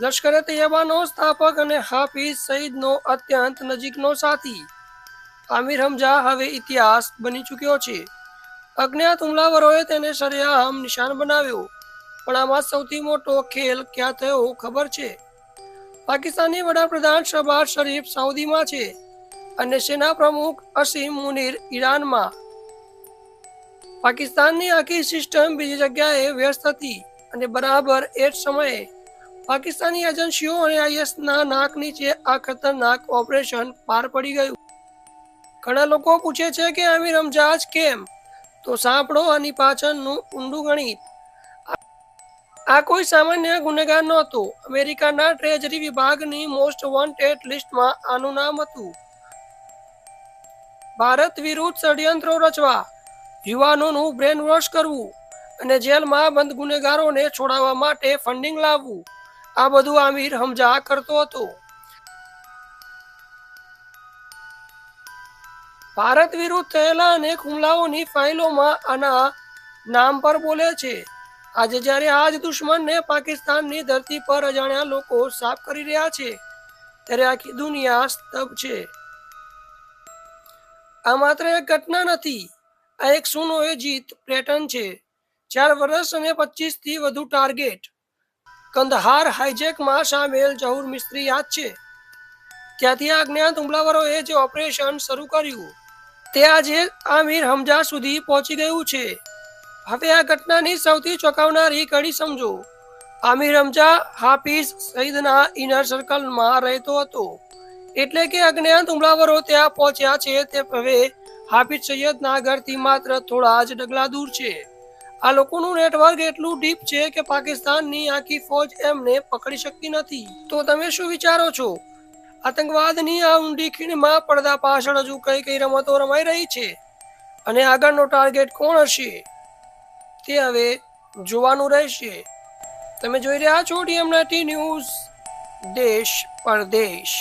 લશ્કરે તૈયબાનો સ્થાપક અને હાફિઝ સઈદનો અત્યંત નજીકનો સાથી આમિર હમઝા હવે ઇતિહાસ બની ચૂક્યો છે. અજ્ઞાત હુમલાવરોએ તેને સરેઆમ નિશાન બનાવ્યો. પણ આમાં સૌથી મોટો ખેલ ક્યાં થયો ખબર છે? પાકિસ્તાની વડાપ્રધાન શહબાઝ શરીફ સાઉદીમાં છે અને સેના પ્રમુખ અસીમ મુનીર ઈરાનમાં. પાકિસ્તાનની આખી સિસ્ટમ બીજી જગ્યાએ વ્યસ્ત હતી અને બરાબર એ જ સમયે પાકિસ્તાની એજન્સીઓ અને ISના નાક નીચે આ ખતરનાક ઓપરેશન પાર પડી ગયું. ઘણા લોકો પૂછે છે કે આમિર હમઝા જ કેમ? તો સાંભળો આની પાછળનું ઊંડું ગણિત. આ કોઈ સામાન્ય ગુનેગાર નહોતો. અમેરિકાના ટ્રેજરી વિભાગની મોસ્ટ વોન્ટેડ લિસ્ટમાં આનું નામ હતું. ભારત વિરુદ્ધ ષડયંત્રો રચવા, યુવાનોનું બ્રેન વોશ કરવું અને જેલમાં બંધ ગુનેગારોને છોડાવવા માટે ફંડિંગ લાવવું, આ બધું આમિર હમઝા કરતો હતો. ભારત વિરુદ્ધ થયેલા અનેક હુમલાઓની ફાઇલોમાં આના નામ પર બોલે છે. આજે જ્યારે આ જ દુશ્મનને પાકિસ્તાનની ધરતી પર અજાણ્યા લોકો સાફ કરી રહ્યા છે, ત્યારે આખી દુનિયા સ્તબ્ધ છે. આ માત્ર એક ઘટના નથી, આ એક સુનિયોજિત પેટર્ન છે. 4 વર્ષ અને 25થી વધુ ટાર્ગેટ. કંદહાર હાઈજેકમાં સામેલ ઝહુર મિસ્ત્રી યાદ છે? ત્યાંથી આ અજ્ઞાત હુમલાવરોએ જે ઓપરેશન શરૂ કર્યું તે આજે આમિર હમઝા સુધી પહોંચી ગયું છે. હવે આ ઘટનાની સૌથી ચોંકાવનારી કડી સમજો. આમિર હમઝા હાફિઝ સઈદના ઇનર સર્કલમાં રહેતો હતો. એટલે કે અજ્ઞાત હુમલાવરો ત્યાં પહોંચ્યા છે તે હવે હાફિઝ સૈયદના ઘરથી માત્ર થોડા જ ડગલા દૂર છે. આ લોકોનું નેટવર્ક એટલું ડીપ છે કે પાકિસ્તાનની આખી ફોજ એમને પકડી શકતી નથી. તો તમે શું વિચારો છો? આતંકવાદની આ ઊંડી ખીણમાં પડદા પાછળ હજુ કઈ કઈ રમતો રમાઈ રહી છે અને આગળનો ટાર્ગેટ કોણ હશે તે હવે જોવાનું રહેશે. તમે જોઈ રહ્યા છો DMNT ન્યૂઝ, દેશ પરદેશ.